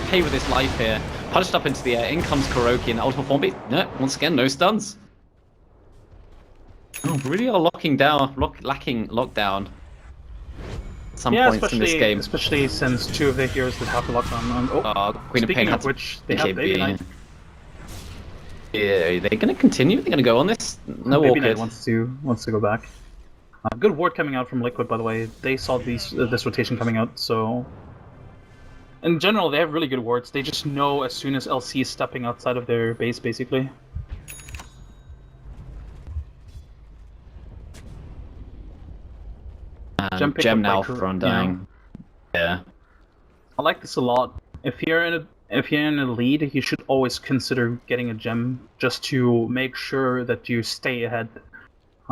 Speaker 1: pay with his life here. Punched up into the air. In comes Kuroki in the ultimate form beat. No, once again, no stuns. Oh, really are lacking lockdown. At some points in this game.
Speaker 3: Especially since 2 of their heroes would have the lockdown.
Speaker 1: Queen of Pain had
Speaker 3: which they have Baby Knight.
Speaker 1: Yeah, are they going to continue? They're going to go on this? No,
Speaker 3: Baby Knight wants to go back. Good ward coming out from Liquid, by the way. They saw this rotation coming out, so... In general, they have really good wards. They just know as soon as LC is stepping outside of their base, basically. Gem pick
Speaker 1: gem
Speaker 3: with
Speaker 1: now
Speaker 3: Biker,
Speaker 1: for Undying. Yeah.
Speaker 3: I like this a lot. If you're in a lead, you should always consider getting a gem just to make sure that you stay ahead.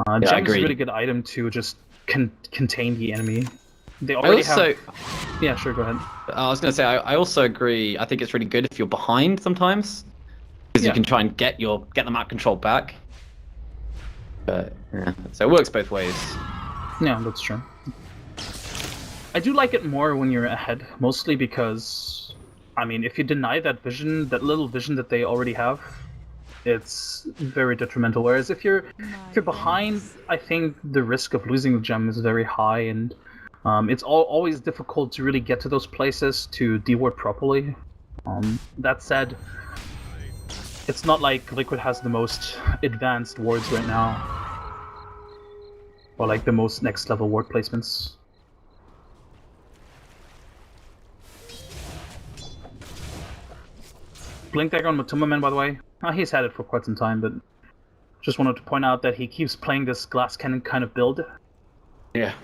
Speaker 3: Gem is a really good item to just contain the enemy. They already have. Yeah, sure. Go ahead.
Speaker 1: I was gonna say I also agree. I think it's really good if you're behind sometimes, because you can try and get the map control back. But yeah, so it works both ways.
Speaker 3: Yeah, that's true. I do like it more when you're ahead, mostly because, I mean, if you deny that vision, that little vision that they already have, it's very detrimental. Whereas if you're behind, I think the risk of losing the gem is very high, and it's always difficult to really get to those places to deward properly. That said, it's not like Liquid has the most advanced wards right now, or like the most next level ward placements. Blink dagger on Matuma Man, by the way. He's had it for quite some time, but just wanted to point out that he keeps playing this glass cannon kind of build.
Speaker 1: Yeah.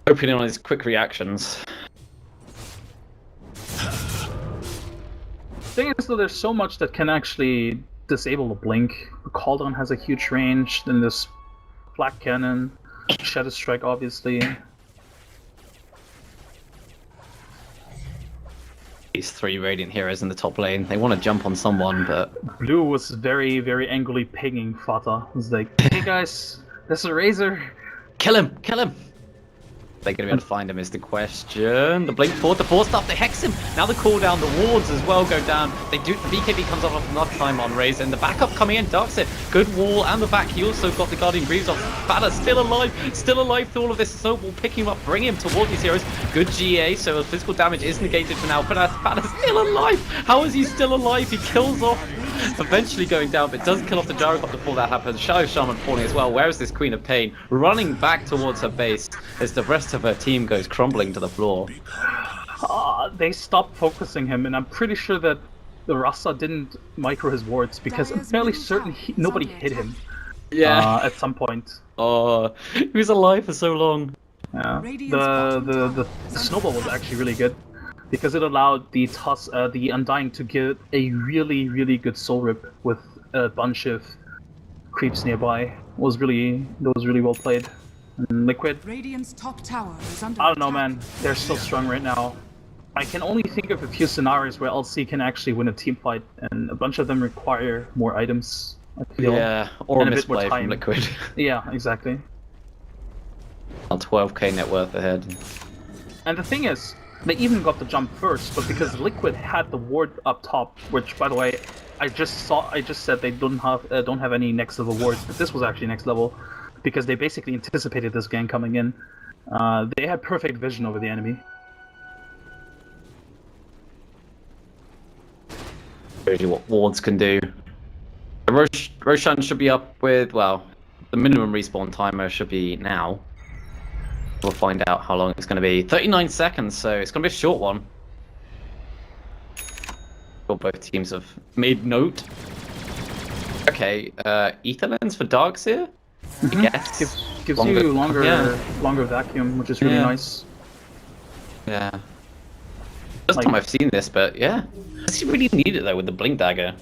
Speaker 1: Hoping on his quick reactions.
Speaker 3: The thing is, though, there's so much that can actually disable the blink. The Cauldron has a huge range, then this Black Cannon, Shadow Strike, obviously.
Speaker 1: These 3 Radiant heroes in the top lane. They want to jump on someone, but...
Speaker 3: Blue was very, very angrily pinging Fata. He was like, hey guys, there's a Razor.
Speaker 1: Kill him! Kill him! They're going to be able to find him is the question. The blink forward, the force stuff, they hex him. Now the cooldown, the wards as well go down. They do. The BKB comes off enough time on Razor, and the backup coming in. Darkseid, good wall, and the back. He also got the Guardian Greaves off. Fada still alive through all of this. Snowball picking him up, bringing him toward these heroes. Good GA, so physical damage is negated for now. But Fada's still alive. How is he still alive? He kills off. Eventually going down, but does kill off the Gyrocopter before that happens. Shadow Shaman falling as well. Where is this Queen of Pain? Running back towards her base as the rest of her team goes crumbling to the floor.
Speaker 3: They stopped focusing him, and I'm pretty sure that the Rasa didn't micro his wards because I'm fairly certain nobody hit him.
Speaker 1: Yeah.
Speaker 3: At some point.
Speaker 1: Oh, he was alive for so long.
Speaker 3: Yeah. The snowball was actually really good, because it allowed the Undying to get a really, really good soul rip with a bunch of creeps nearby. That was really well played. And Liquid,
Speaker 2: Radiant's top tower is under
Speaker 3: I don't know,
Speaker 2: attack.
Speaker 3: man. They're so strong right now. I can only think of a few scenarios where LC can actually win a team fight, and a bunch of them require more items, I feel.
Speaker 1: Yeah, or a
Speaker 3: and a bit more
Speaker 1: misplay
Speaker 3: time.
Speaker 1: from Liquid.
Speaker 3: Yeah, exactly.
Speaker 1: On 12k net worth ahead.
Speaker 3: And the thing is, they even got the jump first, but because Liquid had the ward up top, which, by the way, I just said they don't have any next level wards, but this was actually next level, because they basically anticipated this gang coming in. They had perfect vision over the enemy.
Speaker 1: Shows you what wards can do. Roshan should be up with, well, the minimum respawn timer should be now. We'll find out how long it's going to be. 39 seconds, so it's going to be a short one. Sure, both teams have made note. Okay, Ether Lens for Darkseid? Yes.
Speaker 3: Gives you longer vacuum, which is really nice.
Speaker 1: Yeah. First time I've seen this, but yeah. Does he really need it though with the blink dagger?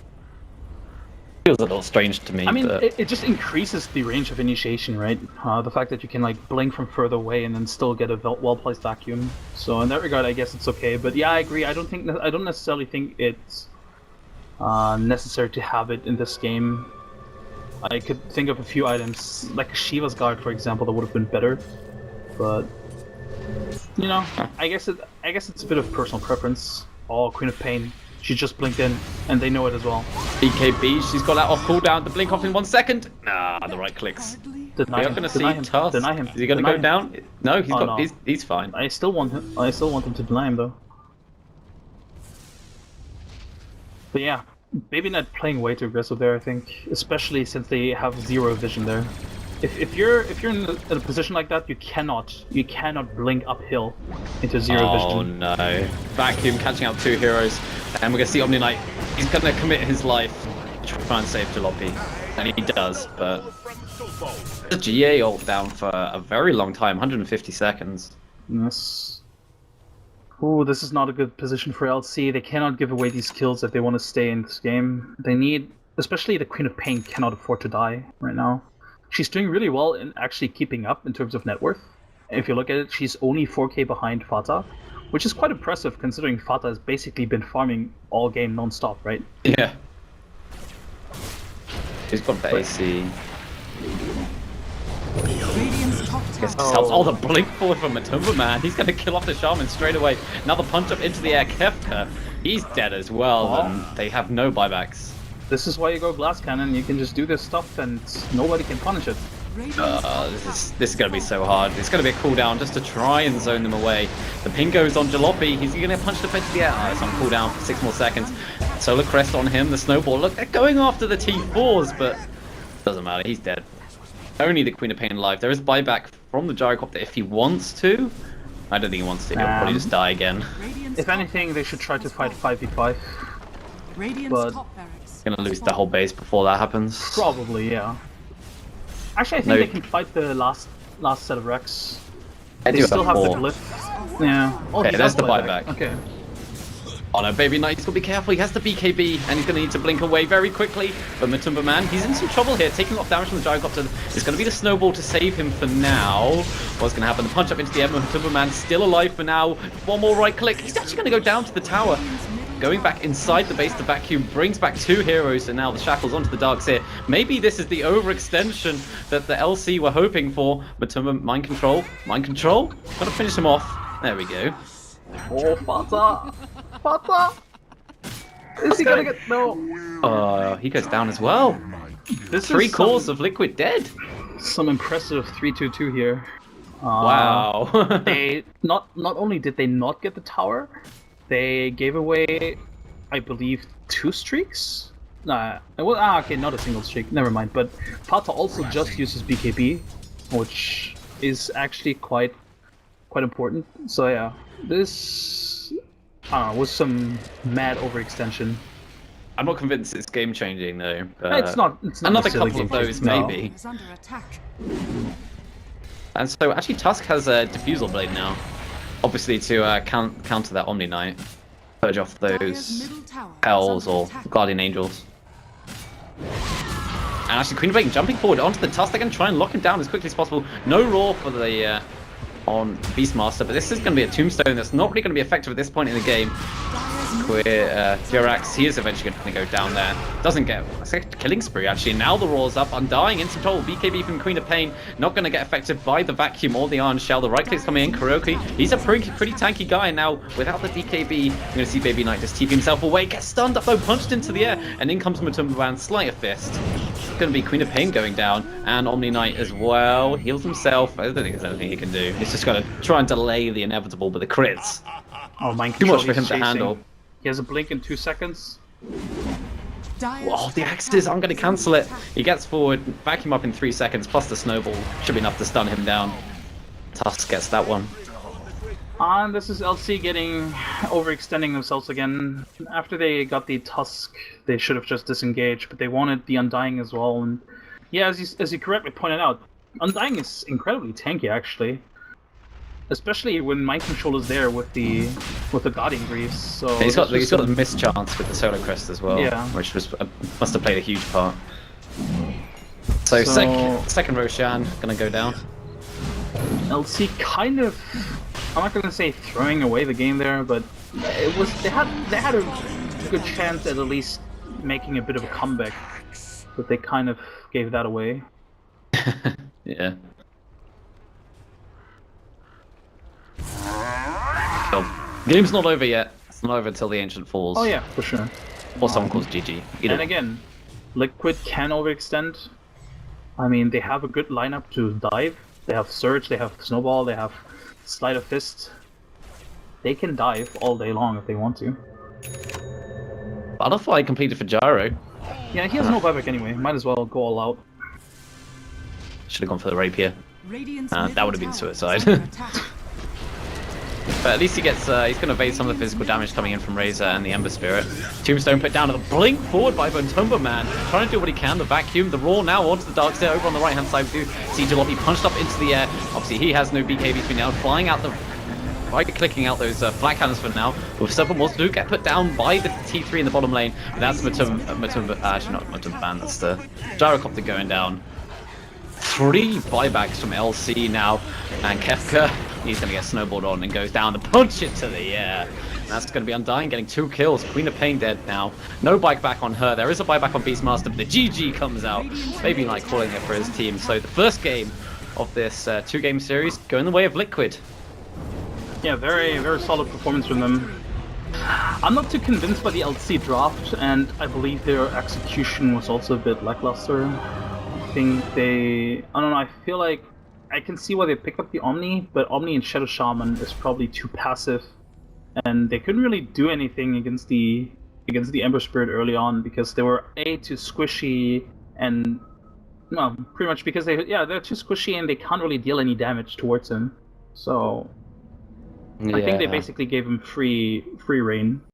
Speaker 1: Feels a little strange to me.
Speaker 3: I mean,
Speaker 1: but...
Speaker 3: it just increases the range of initiation, right? The fact that you can like blink from further away and then still get a well-placed vacuum. So in that regard, I guess it's okay. But yeah, I agree. I don't necessarily think it's necessary to have it in this game. I could think of a few items, like a Shiva's Guard, for example, that would have been better. But you know, I guess it's a bit of personal preference. Oh, Queen of Pain. She just blinked in, and they know it as well.
Speaker 1: BKB, she's got that off cooldown to blink off in 1 second. Nah, the right clicks. We're not going to see Tusk.
Speaker 3: Deny him.
Speaker 1: Is he going to go down? No, he's fine.
Speaker 3: I still want him to deny him though. But yeah, maybe not playing way too aggressive there. I think, especially since they have zero vision there. If you're in a position like that, you cannot blink uphill into zero vision.
Speaker 1: Oh no! Vacuum catching out 2 heroes, and we're gonna see Omni Knight. He's gonna commit his life to try and save Jalopy, and he does. But The GA ult down for a very long time, 150 seconds.
Speaker 3: Yes. Ooh, this is not a good position for LC. They cannot give away these kills if they want to stay in this game. They need, especially the Queen of Pain cannot afford to die right now. She's doing really well in actually keeping up in terms of net worth. If you look at it, she's only 4k behind Fata, which is quite impressive considering Fata has basically been farming all game non-stop, right?
Speaker 1: Yeah. He's got the AC.
Speaker 2: Radiant's top tower.
Speaker 1: Oh, the blink forward from Matumba, man. He's going to kill off the Shaman straight away. Another punch up into the air. Kefka, he's dead as well, and they have no buybacks.
Speaker 3: This is why you go Glass Cannon. You can just do this stuff and nobody can punish it.
Speaker 1: This is going to be so hard. It's going to be a cooldown just to try and zone them away. The ping goes on Jalopy. He's going to punch the pit to the air. It's on cooldown for 6 more seconds. Solar Crest on him. The Snowball. Look, they're going after the T4s, but doesn't matter. He's dead. Only the Queen of Pain alive. There is buyback from the Gyrocopter if he wants to. I don't think he wants to. He'll probably just die again.
Speaker 3: If anything, they should try to fight 5v5. But
Speaker 1: Gonna lose the whole base before that happens.
Speaker 3: Probably, yeah. Actually, I think they can fight the last set of Rex. They still have the glyph. Yeah. Oh,
Speaker 1: okay, there's the buyback.
Speaker 3: Okay.
Speaker 1: Oh no, Baby Knight, he's got to be careful. He has the BKB, and he's going to need to blink away very quickly. But Matumba Man, he's in some trouble here, taking off damage from the Gyrocopter. It's going to be the Snowball to save him for now. What's going to happen? The punch up into the air. Matumba Man still alive for now. One more right click. He's actually going to go down to the tower. Going back inside the base, the vacuum brings back 2 heroes, and now the shackles onto the dark seer. Maybe this is the overextension that the LC were hoping for. Matumba, mind control. Mind control. Got to finish him off. There we go.
Speaker 3: Oh, Fata! Fata! Is he gonna get... No!
Speaker 1: He goes down as well.
Speaker 3: This
Speaker 1: 3
Speaker 3: is
Speaker 1: cores of Liquid dead.
Speaker 3: Some impressive 3-2-2 here.
Speaker 1: Wow.
Speaker 3: They not only did they not get the tower, they gave away, I believe, 2 streaks? Nah, well, okay, not a single streak, never mind. But Fata also just uses BKB, which is actually quite important. So yeah, this was some mad overextension.
Speaker 1: I'm not convinced it's game changing though.
Speaker 3: It's not
Speaker 1: another couple of those maybe. And so actually Tusk has a Diffusal Blade now, obviously to counter that Omni Knight, purge off those Hells or Guardian Angels. And actually Queen of Pain jumping forward onto the Tusk. They're going to try and lock him down as quickly as possible. No Roar for the on Beastmaster, but this is going to be a tombstone that's not really going to be effective at this point in the game. Jirax, he is eventually going to go down there. Doesn't get a killing spree actually. Now the Roar's up, Undying into trouble. BKB from Queen of Pain, not going to get affected by the vacuum or the Iron Shell. The right click's coming in. Kuroki, he's a pretty tanky guy now. Without the BKB, you're going to see Baby Knight just TP himself away. Gets stunned up though, punched into the air, and in comes Matumba Man, Sleight of Fist. It's going to be Queen of Pain going down, and Omni Knight as well. Heals himself. I don't think there's anything he can do. He's just going to try and delay the inevitable, but the crits.
Speaker 3: Oh, mind
Speaker 1: too
Speaker 3: control,
Speaker 1: much for him to handle.
Speaker 3: He has a blink in 2 seconds.
Speaker 1: Whoa, the axes, I'm going to cancel it. He gets forward, vacuum up in 3 seconds, plus the Snowball. Should be enough to stun him down. Tusk gets that one.
Speaker 3: And this is LC getting overextending themselves again. After they got the Tusk, they should have just disengaged, but they wanted the Undying as well. And yeah, as you correctly pointed out, Undying is incredibly tanky actually. Especially when Mind Control is there with the Guardian Greaves. So
Speaker 1: he's got a missed chance with the Solar Crest as well,
Speaker 3: yeah.
Speaker 1: Which was must have played a huge part. So second Roshan gonna go down.
Speaker 3: LC kind of, I'm not gonna say throwing away the game there, but it was they had a good chance at least making a bit of a comeback, but they kind of gave that away.
Speaker 1: Yeah. So, game's not over yet. It's not over until the Ancient falls.
Speaker 3: Oh yeah, for sure.
Speaker 1: Or someone calls GG.
Speaker 3: And again, Liquid can overextend. I mean, they have a good lineup to dive. They have Surge, they have Snowball, they have Sleight of Fist. They can dive all day long if they want to.
Speaker 1: Butterfly completed for Gyro.
Speaker 3: Yeah, he has no buyback anyway. Might as well go all out.
Speaker 1: Should have gone for the Rapier. That would have been suicide. But at least he gets, he's going to evade some of the physical damage coming in from Razor and the Ember Spirit. Tombstone put down, and the blink forward by bo2 man, trying to do what he can, the vacuum, the raw now onto the Dark Stair over on the right hand side. We do see Jalopy punched up into the air. Obviously he has no BKB between now, flying out the... By clicking out those flat cannons for now, with several more to do, get put down by the T3 in the bottom lane. But that's actually not Matum Ban, that's the Gyrocopter going down. 3 buybacks from LC now, and Kefka, he's going to get snowballed on and goes down and punch it to the air. That's going to be Undying, getting 2 kills. Queen of Pain dead now. No buyback on her. There is a buyback on Beastmaster, but the GG comes out. Maybe like calling it for his team. So the first game of this 2-game series going the way of Liquid.
Speaker 3: Yeah, very, very solid performance from them. I'm not too convinced by the LC draft, and I believe their execution was also a bit lackluster. I think I don't know, I feel like I can see why they picked up the Omni, but Omni and Shadow Shaman is probably too passive, and they couldn't really do anything against the Ember Spirit early on because they were too squishy, and no, pretty much because they're too squishy and they can't really deal any damage towards him. So I think they basically gave him free reign.